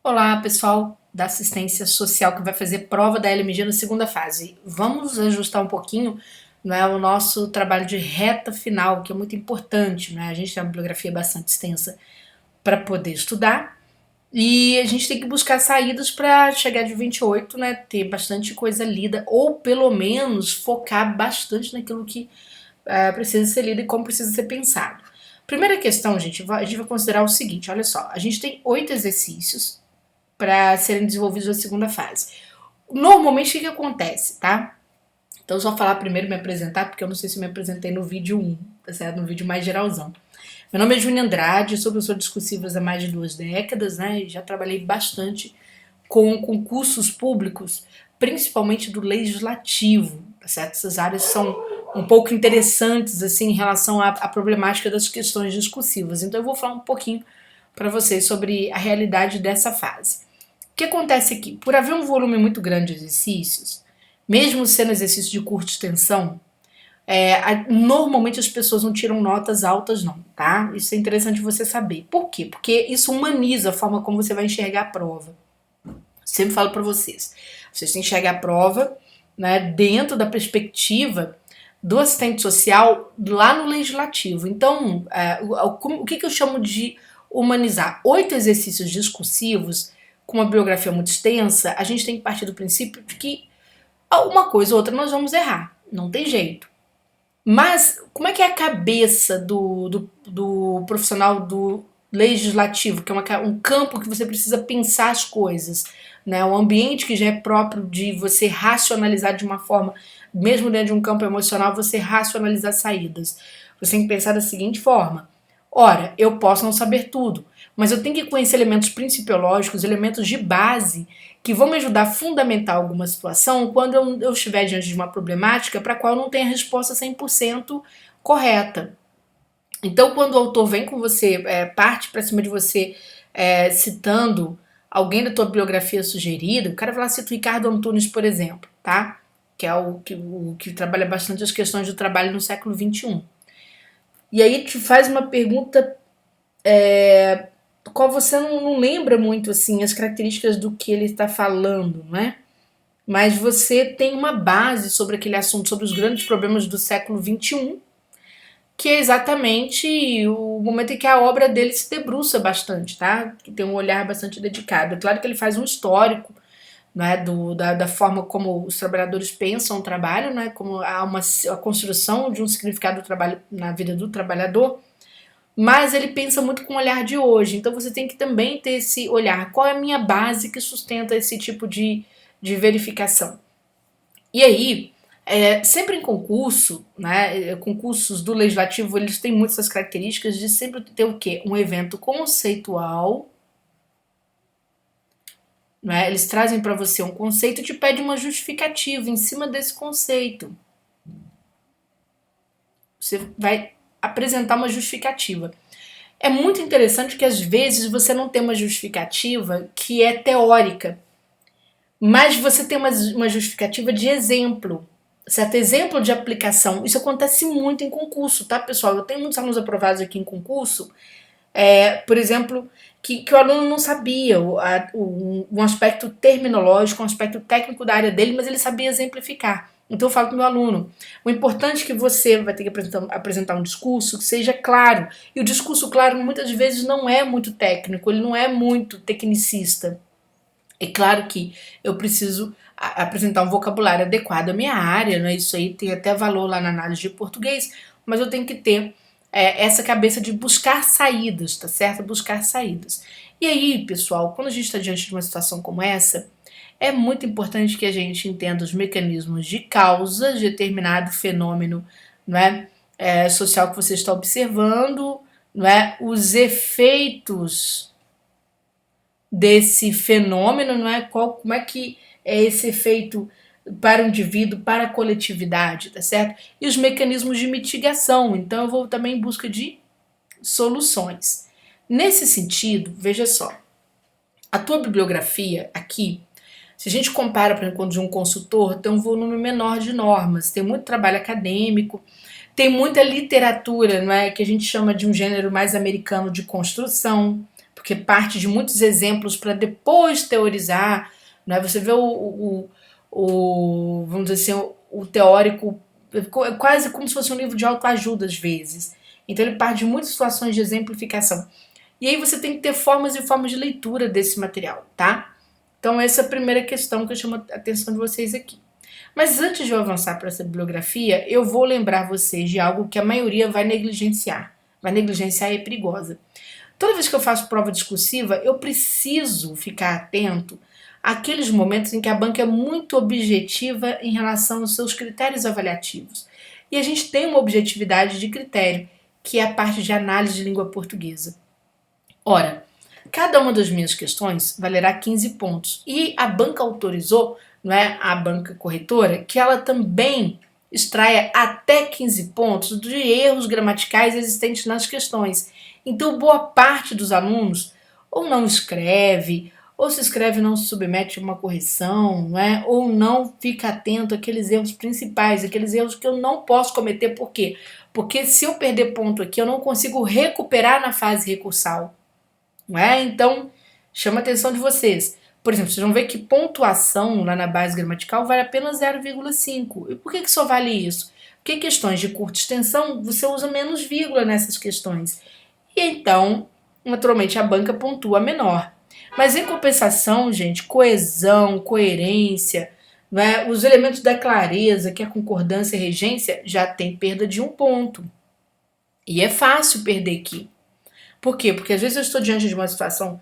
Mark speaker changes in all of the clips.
Speaker 1: Olá, pessoal da assistência social que vai fazer prova da LMG na segunda fase. Vamos ajustar um pouquinho, o nosso trabalho de reta final, que é muito importante, A gente tem uma bibliografia bastante extensa para poder estudar e a gente tem que buscar saídas para chegar de 28, ter bastante coisa lida ou pelo menos focar bastante naquilo que precisa ser lido e como precisa ser pensado. Primeira questão, gente, a gente vai considerar o seguinte, olha só, a gente tem 8 exercícios para serem desenvolvidos na segunda fase. Normalmente, o que acontece, tá? Então, só falar primeiro, me apresentar, porque eu não sei se me apresentei no vídeo 1, tá certo? No vídeo mais geralzão. Meu nome é Júnia Andrade, sou professor discursivas há mais de 2 décadas, E já trabalhei bastante com concursos públicos, principalmente do legislativo, tá certo? Essas áreas são um pouco interessantes, assim, em relação à problemática das questões discursivas. Então, eu vou falar um pouquinho para vocês sobre a realidade dessa fase. O que acontece aqui? Por haver um volume muito grande de exercícios, mesmo sendo exercícios de curta extensão, normalmente as pessoas não tiram notas altas, não, tá? Isso é interessante você saber. Por quê? Porque isso humaniza a forma como você vai enxergar a prova. Sempre falo para vocês. Vocês têm que enxergar a prova, dentro da perspectiva do assistente social lá no legislativo. Então, o que eu chamo de humanizar? 8 exercícios discursivos com uma bibliografia muito extensa, a gente tem que partir do princípio de que uma coisa ou outra nós vamos errar, não tem jeito. Mas como é que é a cabeça do profissional do legislativo, que é um campo que você precisa pensar as coisas, um ambiente que já é próprio de você racionalizar de uma forma, mesmo dentro de um campo emocional, você racionalizar saídas. Você tem que pensar da seguinte forma: ora, eu posso não saber tudo, mas eu tenho que conhecer elementos principiológicos, elementos de base, que vão me ajudar a fundamentar alguma situação quando eu estiver diante de uma problemática para a qual eu não tenho a resposta 100% correta. Então, quando o autor vem com você, parte para cima de você, citando alguém da tua bibliografia sugerida, o cara vai lá cita o Ricardo Antunes, por exemplo, tá? Que é o que trabalha bastante as questões do trabalho no século XXI. E aí te faz uma pergunta qual você não lembra muito assim as características do que ele está falando, não é? Mas você tem uma base sobre aquele assunto, sobre os grandes problemas do século XXI, que é exatamente o momento em que a obra dele se debruça bastante, tá? Que tem um olhar bastante dedicado. É claro que ele faz um histórico, da forma como os trabalhadores pensam o trabalho, como há a construção de um significado do trabalho na vida do trabalhador, mas ele pensa muito com o olhar de hoje. Então você tem que também ter esse olhar. Qual é a minha base que sustenta esse tipo de verificação? E aí, sempre em concurso, concursos do legislativo, eles têm muitas essas características de sempre ter o quê? Um evento conceitual, Eles trazem para você um conceito e te pedem uma justificativa em cima desse conceito. Você vai apresentar uma justificativa. É muito interessante que às vezes você não tem uma justificativa que é teórica, mas você tem uma justificativa de exemplo, certo? Exemplo de aplicação. Isso acontece muito em concurso, tá, pessoal? Eu tenho muitos alunos aprovados aqui em concurso, por exemplo, que o aluno não sabia um aspecto terminológico, um aspecto técnico da área dele, mas ele sabia exemplificar. Então eu falo para o meu aluno, o importante é que você vai ter que apresentar um discurso que seja claro. E o discurso claro muitas vezes não é muito técnico, ele não é muito tecnicista. É claro que eu preciso apresentar um vocabulário adequado à minha área, Isso aí tem até valor lá na análise de português, mas eu tenho que ter essa cabeça de buscar saídas, tá certo? Buscar saídas. E aí, pessoal, quando a gente está diante de uma situação como essa, é muito importante que a gente entenda os mecanismos de causa de determinado fenômeno, social que você está observando, os efeitos desse fenômeno, como é que é esse efeito para o indivíduo, para a coletividade, tá certo? E os mecanismos de mitigação. Então eu vou também em busca de soluções. Nesse sentido, veja só, a tua bibliografia aqui, se a gente compara, por exemplo, de um consultor, tem um volume menor de normas, tem muito trabalho acadêmico, tem muita literatura, que a gente chama de um gênero mais americano de construção, porque parte de muitos exemplos para depois teorizar, né? Você vê vamos dizer assim, o teórico é quase como se fosse um livro de autoajuda às vezes. Então ele parte de muitas situações de exemplificação. E aí você tem que ter formas e formas de leitura desse material, tá? Então essa é a primeira questão que eu chamo a atenção de vocês aqui. Mas antes de eu avançar para essa bibliografia, eu vou lembrar vocês de algo que a maioria vai negligenciar. Vai negligenciar e é perigosa. Toda vez que eu faço prova discursiva, eu preciso ficar atento àqueles momentos em que a banca é muito objetiva em relação aos seus critérios avaliativos. E a gente tem uma objetividade de critério, que é a parte de análise de língua portuguesa. Ora, cada uma das minhas questões valerá 15 pontos. E a banca autorizou, não é, a banca corretora, que ela também extraia até 15 pontos de erros gramaticais existentes nas questões. Então, boa parte dos alunos ou não escreve, ou se escreve e não se submete a uma correção, não é? Ou não fica atento àqueles erros principais, aqueles erros que eu não posso cometer. Por quê? Porque se eu perder ponto aqui, eu não consigo recuperar na fase recursal. Não é? Então, chama a atenção de vocês. Por exemplo, vocês vão ver que pontuação lá na base gramatical vale apenas 0,5. E por que só vale isso? Porque questões de curta extensão, você usa menos vírgula nessas questões. E então, naturalmente, a banca pontua menor. Mas em compensação, gente, coesão, coerência, né, os elementos da clareza, que é a concordância e regência, já tem perda de 1 ponto. E é fácil perder aqui. Por quê? Porque às vezes eu estou diante de uma situação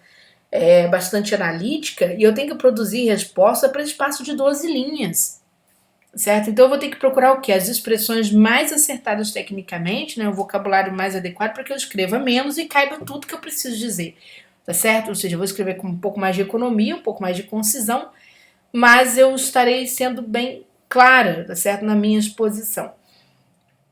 Speaker 1: bastante analítica e eu tenho que produzir resposta para espaço de 12 linhas, certo? Então eu vou ter que procurar o quê? As expressões mais acertadas tecnicamente, né? O vocabulário mais adequado para que eu escreva menos e caiba tudo que eu preciso dizer, tá certo? Ou seja, eu vou escrever com um pouco mais de economia, um pouco mais de concisão, mas eu estarei sendo bem clara, tá certo? Na minha exposição.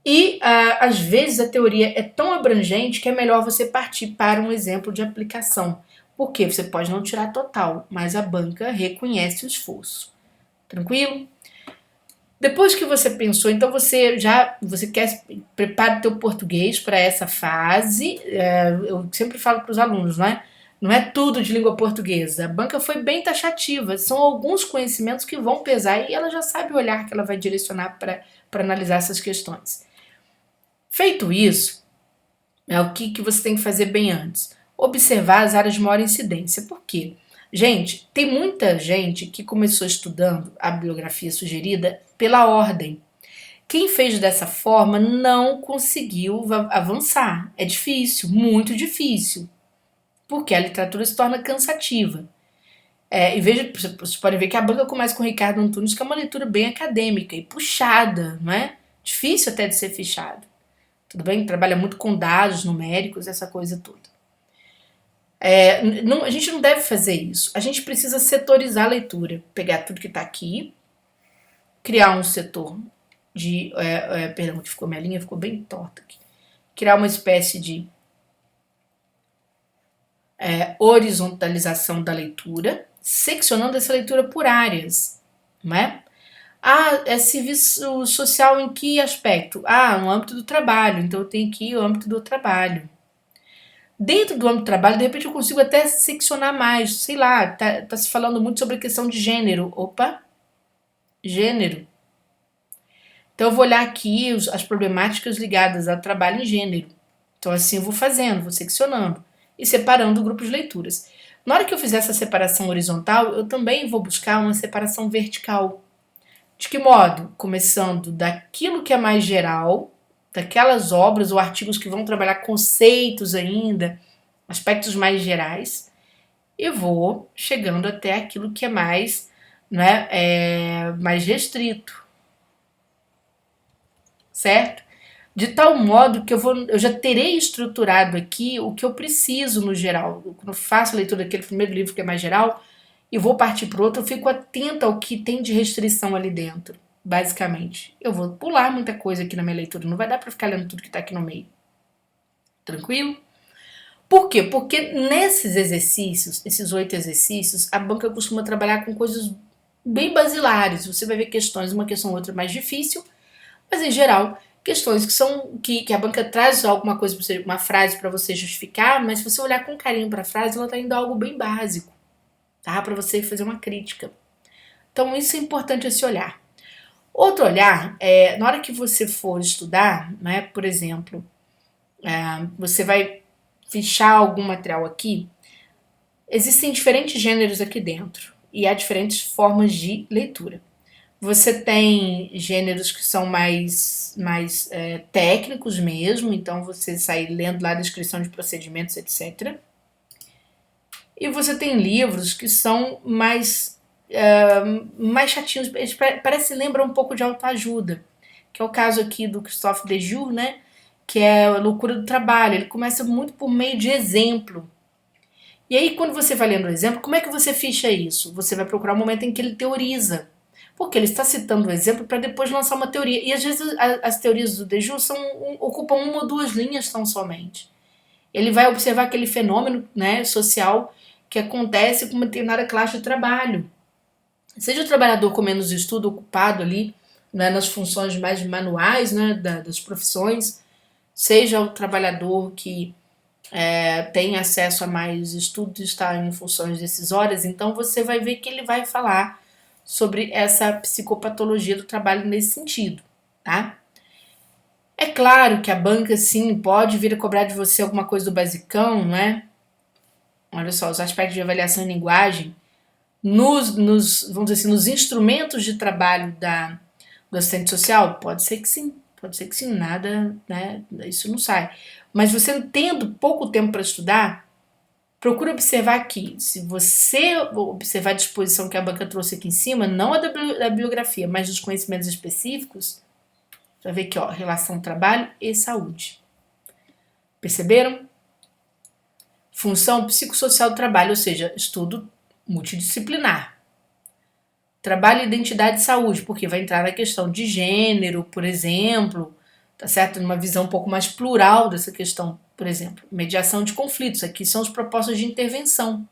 Speaker 1: E, às vezes, a teoria é tão abrangente que é melhor você partir para um exemplo de aplicação. Porque você pode não tirar total, mas a banca reconhece o esforço. Tranquilo? Depois que você pensou, então você quer prepara o teu português para essa fase. Eu sempre falo para os alunos, não é? Não é tudo de língua portuguesa. A banca foi bem taxativa. São alguns conhecimentos que vão pesar e ela já sabe o olhar que ela vai direcionar para analisar essas questões. Feito isso, o que você tem que fazer bem antes? Observar as áreas de maior incidência. Por quê? Gente, tem muita gente que começou estudando a bibliografia sugerida pela ordem. Quem fez dessa forma não conseguiu avançar. É difícil, muito difícil, porque a literatura se torna cansativa. E veja, vocês podem ver que a banca começa com o Ricardo Antunes, que é uma leitura bem acadêmica e puxada, não é? Difícil até de ser fichado. Tudo bem? Trabalha muito com dados numéricos, essa coisa toda. A gente não deve fazer isso. A gente precisa setorizar a leitura. Pegar tudo que está aqui, criar um setor de... perdão, que ficou minha linha, ficou bem torta aqui. Criar uma espécie de horizontalização da leitura, seccionando essa leitura por áreas, não é? É serviço social em que aspecto? No âmbito do trabalho, então eu tenho que ir ao âmbito do trabalho. Dentro do âmbito do trabalho, de repente eu consigo até seccionar mais, sei lá, tá se falando muito sobre a questão de gênero. Opa, gênero. Então eu vou olhar aqui as problemáticas ligadas ao trabalho em gênero. Então assim eu vou fazendo, vou seccionando e separando o grupo de leituras. Na hora que eu fizer essa separação horizontal, eu também vou buscar uma separação vertical. De que modo? Começando daquilo que é mais geral, daquelas obras ou artigos que vão trabalhar conceitos ainda, aspectos mais gerais, e vou chegando até aquilo que é mais, mais restrito. Certo? De tal modo que eu já terei estruturado aqui o que eu preciso no geral. Quando eu faço a leitura daquele primeiro livro que é mais geral, e vou partir para o outro, eu fico atenta ao que tem de restrição ali dentro, basicamente. Eu vou pular muita coisa aqui na minha leitura, não vai dar para ficar lendo tudo que está aqui no meio. Tranquilo? Por quê? Porque nesses exercícios, esses 8 exercícios, a banca costuma trabalhar com coisas bem basilares. Você vai ver questões, uma questão ou outra mais difícil, mas em geral questões que a banca traz alguma coisa para você, uma frase para você justificar, mas se você olhar com carinho para a frase, ela está indo a algo bem básico, tá? Para você fazer uma crítica. Então isso é importante, esse olhar. Outro olhar é na hora que você for estudar, né? Por exemplo, você vai fichar algum material aqui. Existem diferentes gêneros aqui dentro e há diferentes formas de leitura. Você tem gêneros que são mais técnicos mesmo, então você sai lendo lá a descrição de procedimentos, etc. E você tem livros que são mais chatinhos, eles lembram um pouco de autoajuda, que é o caso aqui do Christophe Dejour, né? Que é a loucura do trabalho. Ele começa muito por meio de exemplo. E aí, quando você vai lendo o exemplo, como é que você ficha isso? Você vai procurar o momento em que ele teoriza. Porque ele está citando o exemplo para depois lançar uma teoria. E às vezes as teorias do Dejour ocupam uma ou duas linhas tão somente. Ele vai observar aquele fenômeno, né, social que acontece com uma determinada classe de trabalho. Seja o trabalhador com menos estudo, ocupado ali, né, nas funções mais manuais, né, das profissões, seja o trabalhador que tem acesso a mais estudo e está em funções decisórias, então você vai ver que ele vai falar sobre essa psicopatologia do trabalho nesse sentido, tá? É claro que a banca, sim, pode vir a cobrar de você alguma coisa do basicão, né? Olha só, os aspectos de avaliação em linguagem, vamos dizer assim, nos instrumentos de trabalho do assistente social, pode ser que sim, nada, né? Isso não sai. Mas você tendo pouco tempo para estudar, procura observar aqui. Se você observar a disposição que a banca trouxe aqui em cima, não a da bibliografia, mas dos conhecimentos específicos, vai ver que, ó, relação trabalho e saúde. Perceberam? Função psicossocial do trabalho, ou seja, estudo multidisciplinar. Trabalho, identidade e saúde, porque vai entrar na questão de gênero, por exemplo, tá certo? Numa visão um pouco mais plural dessa questão, por exemplo, mediação de conflitos. Aqui são as propostas de intervenção.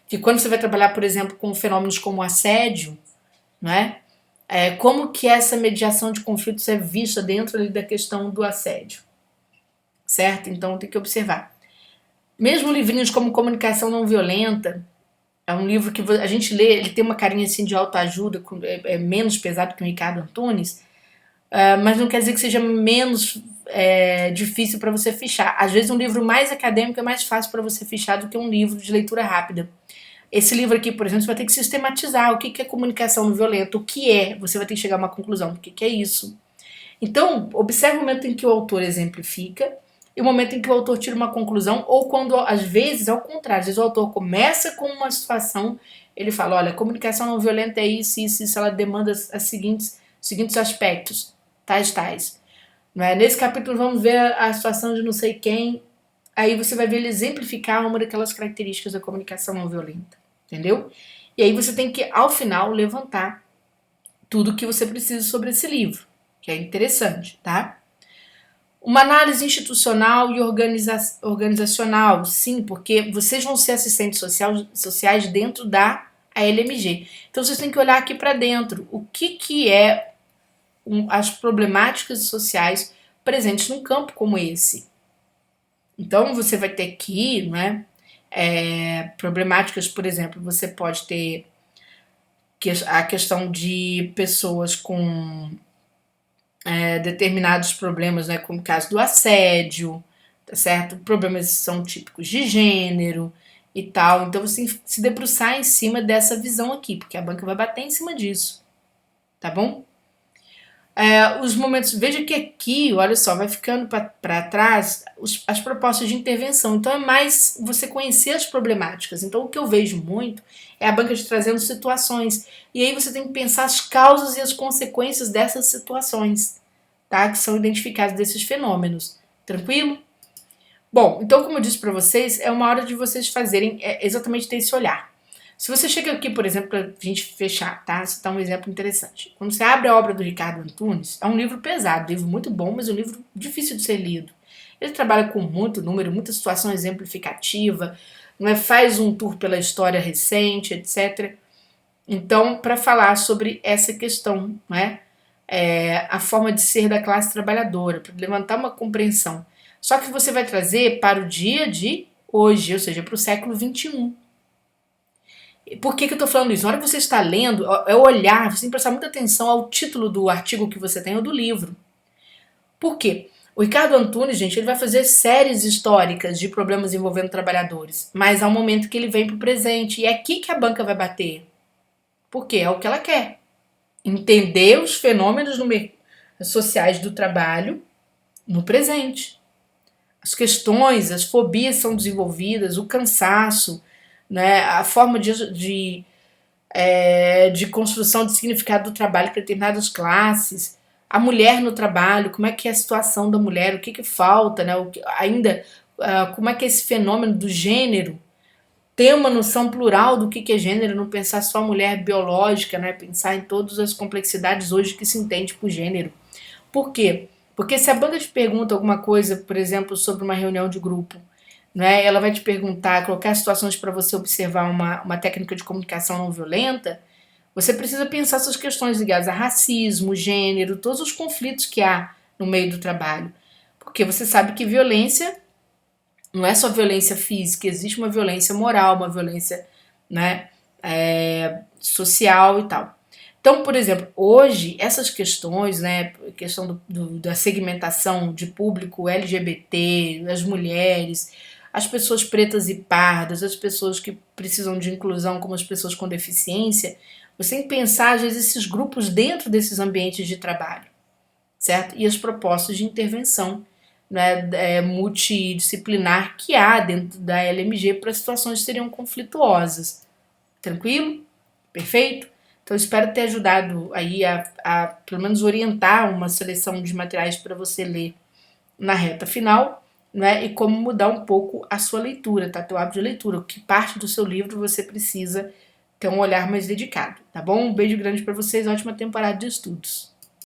Speaker 1: Que quando você vai trabalhar, por exemplo, com fenômenos como assédio, né? Como que essa mediação de conflitos é vista dentro ali da questão do assédio, certo? Então tem que observar. Mesmo livrinhos como Comunicação Não Violenta, é um livro que a gente lê, ele tem uma carinha assim de autoajuda, é menos pesado que o Ricardo Antunes, mas não quer dizer que seja menos difícil para você fichar. Às vezes um livro mais acadêmico é mais fácil para você fichar do que um livro de leitura rápida. Esse livro aqui, por exemplo, você vai ter que sistematizar o que é comunicação não violenta, o que é, você vai ter que chegar a uma conclusão do que é isso. Então, observe o momento em que o autor exemplifica e o momento em que o autor tira uma conclusão, ou quando, às vezes, ao contrário, às vezes o autor começa com uma situação, ele fala, olha, a comunicação não violenta é isso, ela demanda os seguintes aspectos, tais. Não é? Nesse capítulo vamos ver a situação de não sei quem, aí você vai ver ele exemplificar uma daquelas características da comunicação não violenta, entendeu? E aí você tem que, ao final, levantar tudo o que você precisa sobre esse livro, que é interessante, tá? Uma análise institucional e organizacional, sim, porque vocês vão ser assistentes sociais dentro da ALMG. Então vocês têm que olhar aqui para dentro. O que é as problemáticas sociais presentes num campo como esse? Então você vai ter aqui, né, problemáticas, por exemplo, você pode ter a questão de pessoas com determinados problemas, né, como o caso do assédio, tá certo? Problemas são típicos de gênero e tal. Então você tem que se debruçar em cima dessa visão aqui, porque a banca vai bater em cima disso, tá bom? Os momentos, veja que aqui, olha só, vai ficando para trás as propostas de intervenção. Então é mais você conhecer as problemáticas. Então o que eu vejo muito é a banca te trazendo situações. E aí você tem que pensar as causas e as consequências dessas situações, tá? Que são identificadas desses fenômenos. Tranquilo? Bom, então como eu disse para vocês, é uma hora de vocês fazerem exatamente ter esse olhar. Se você chega aqui, por exemplo, para a gente fechar, tá? Citar um exemplo interessante. Quando você abre a obra do Ricardo Antunes, é um livro pesado, um livro muito bom, mas um livro difícil de ser lido. Ele trabalha com muito número, muita situação exemplificativa, faz um tour pela história recente, etc. Então, para falar sobre essa questão, a forma de ser da classe trabalhadora, para levantar uma compreensão. Só que você vai trazer para o dia de hoje, ou seja, para o século XXI. Por que eu estou falando isso? Na hora que você está lendo, é olhar, você tem que prestar muita atenção ao título do artigo que você tem ou do livro. Por quê? O Ricardo Antunes, gente, ele vai fazer séries históricas de problemas envolvendo trabalhadores, mas há um momento que ele vem para o presente, e é aqui que a banca vai bater. Por quê? É o que ela quer. Entender os fenômenos sociais do trabalho no presente. As questões, as fobias são desenvolvidas, o cansaço, né, a forma de construção de significado do trabalho para determinadas classes, a mulher no trabalho, como é que é a situação da mulher, o que falta, né, como é que é esse fenômeno do gênero, ter uma noção plural do que é gênero, não pensar só a mulher biológica, né, pensar em todas as complexidades hoje que se entende por gênero. Por quê? Porque se a banca te pergunta alguma coisa, por exemplo, sobre uma reunião de grupo, né, ela vai te perguntar, colocar situações para você observar uma técnica de comunicação não violenta, você precisa pensar essas questões ligadas a racismo, gênero, todos os conflitos que há no meio do trabalho. Porque você sabe que violência não é só violência física, existe uma violência moral, uma violência, né, social e tal. Então, por exemplo, hoje essas questões, né, questão da segmentação de público LGBT, as mulheres, as pessoas pretas e pardas, as pessoas que precisam de inclusão, como as pessoas com deficiência, você tem que pensar, às vezes, esses grupos dentro desses ambientes de trabalho, certo? E as propostas de intervenção, né, multidisciplinar que há dentro da LMG para situações que seriam conflituosas. Tranquilo? Perfeito? Então, espero ter ajudado aí a pelo menos orientar uma seleção de materiais para você ler na reta final, né? E como mudar um pouco a sua leitura, tá? Teu hábito de leitura, que parte do seu livro você precisa ter um olhar mais dedicado, tá bom? Um beijo grande para vocês, ótima temporada de estudos.